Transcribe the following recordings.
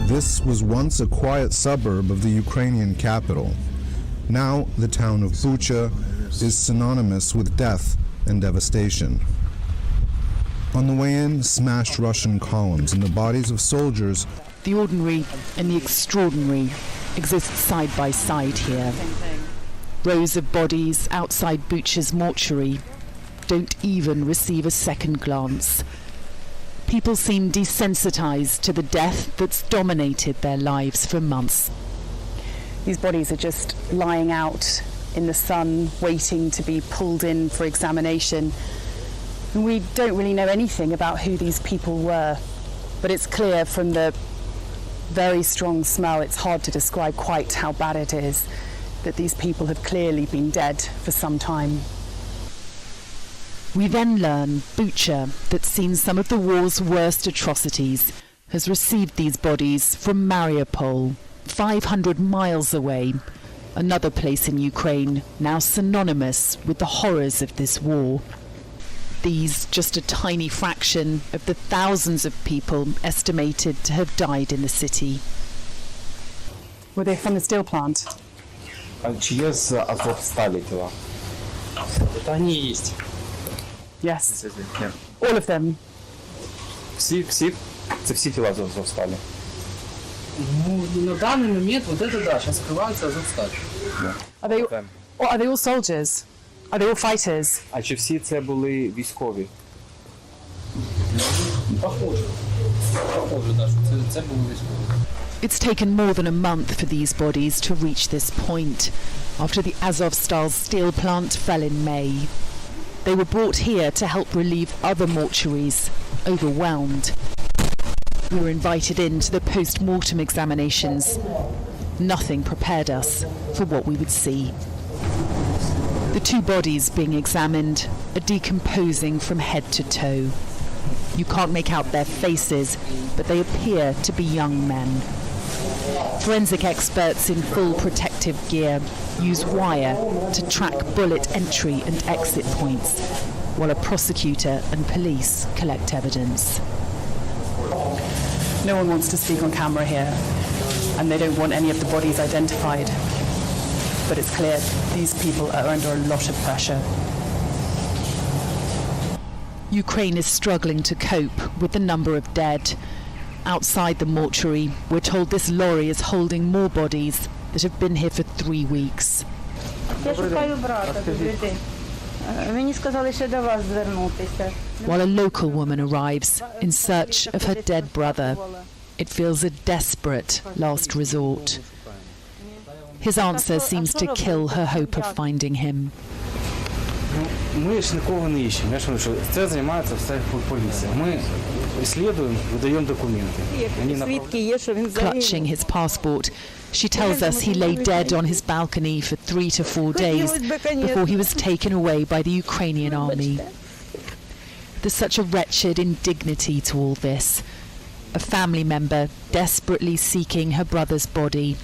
This was once a quiet suburb of the Ukrainian capital. Now the town of Bucha is synonymous with death and devastation. On the way in, smashed Russian columns and the bodies of soldiers. The ordinary and the extraordinary exist side by side here. Rows of bodies outside Bucha's mortuary don't even receive a second glance. People seem desensitized to the death that's dominated their lives for months. These bodies are just lying out in the sun, waiting to be pulled in for examination. And we don't really know anything about who these people were, but it's clear from the very strong smell, it's hard to describe quite how bad it is, that these people have clearly been dead for some time. We then learn Bucha, that's seen some of the war's worst atrocities, has received these bodies from Mariupol, 500 miles away, another place in Ukraine now synonymous with the horrors of this war. These just a tiny fraction of the thousands of people estimated to have died in the city. Were they from the steel plant? Чи є з Азовсталі тіла? Та вони є. Yes. All of them? Всі? Це всі тіла з Азовсталі? Ну, на данный момент вот это да, сейчас скрывается Азовсталь. Are they all soldiers? Are they all fighters? А чи всі це були військові? Похоже, да, що це були військові. It's taken more than a month for these bodies to reach this point, after the Azovstal steel plant fell in May. They were brought here to help relieve other mortuaries, overwhelmed. We were invited in to the post-mortem examinations. Nothing prepared us for what we would see. The two bodies being examined are decomposing from head to toe. You can't make out their faces, but they appear to be young men. Forensic experts in full protective gear use wire to track bullet entry and exit points, while a prosecutor and police collect evidence. No one wants to speak on camera here, and they don't want any of the bodies identified. But it's clear these people are under a lot of pressure. Ukraine is struggling to cope with the number of dead. Outside the mortuary, we're told this lorry is holding more bodies that have been here for 3 weeks. While a local woman arrives in search of her dead brother, it feels a desperate last resort. His answer seems to kill her hope of finding him. Ми ж нікого не іщемо. Я ж говорю, що це займається все поліція. Ми розслідуємо, видаємо документи. Clutching his passport, she tells us he lay dead on his balcony for 3 to 4 days before he was taken away by the Ukrainian army. There's such a wretched indignity to all this. A family member desperately seeking her brother's body,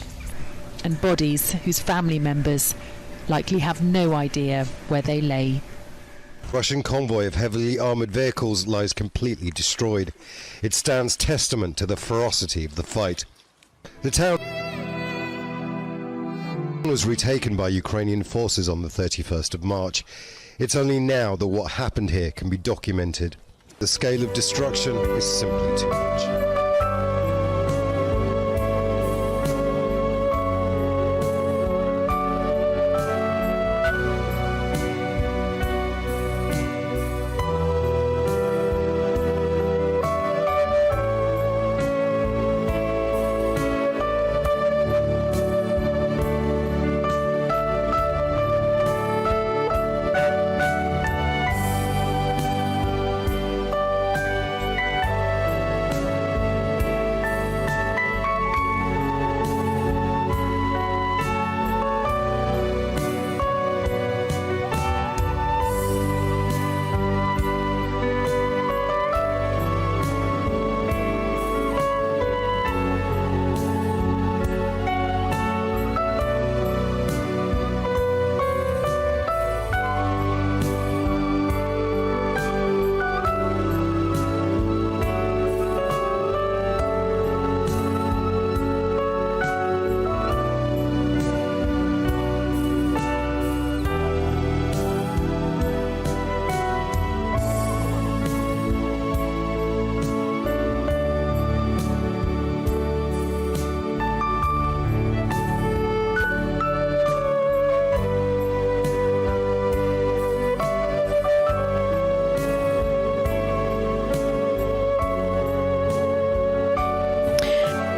and bodies whose family members likely have no idea where they lay. Russian convoy of heavily armoured vehicles lies completely destroyed. It stands testament to the ferocity of the fight. The town was retaken by Ukrainian forces on the 31st of March. It's only now that what happened here can be documented. The scale of destruction is simply too much.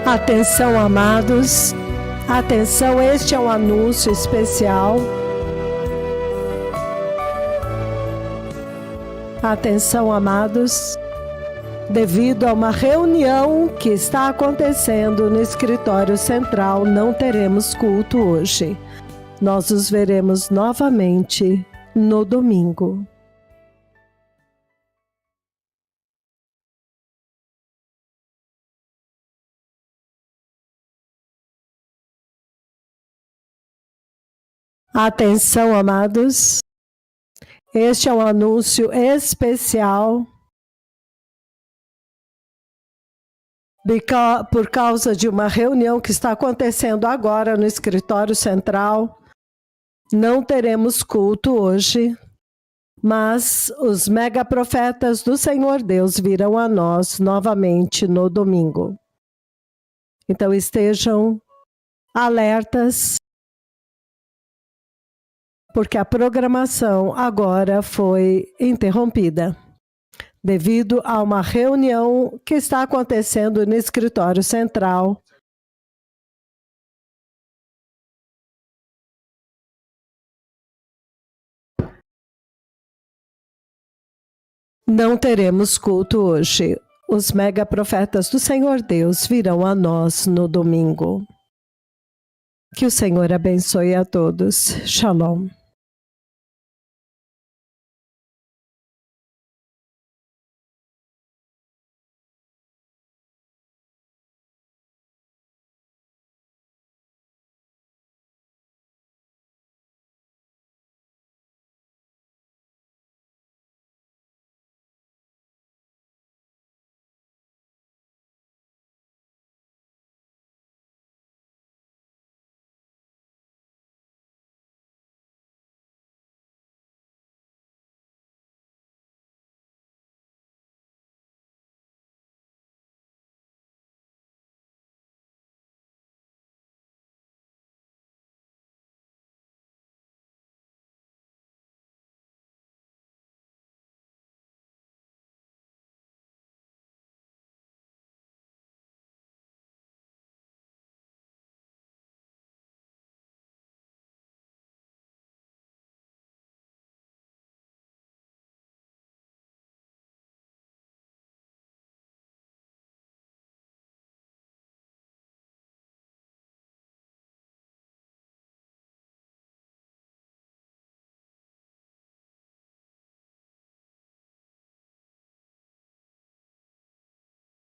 Atenção, amados. Atenção, este é um anúncio especial. Atenção, amados. Devido a uma reunião que está acontecendo no escritório central, não teremos culto hoje. Nós os veremos novamente no domingo. Atenção, amados. Este é um anúncio especial. Por causa de uma reunião que está acontecendo agora no escritório central, não teremos culto hoje, mas os megaprofetas do Senhor Deus virão a nós novamente no domingo. Então estejam alertas, porque a programação agora foi interrompida, devido a uma reunião que está acontecendo no escritório central. Não teremos culto hoje. Os megaprofetas do Senhor Deus virão a nós no domingo. Que o Senhor abençoe a todos. Shalom.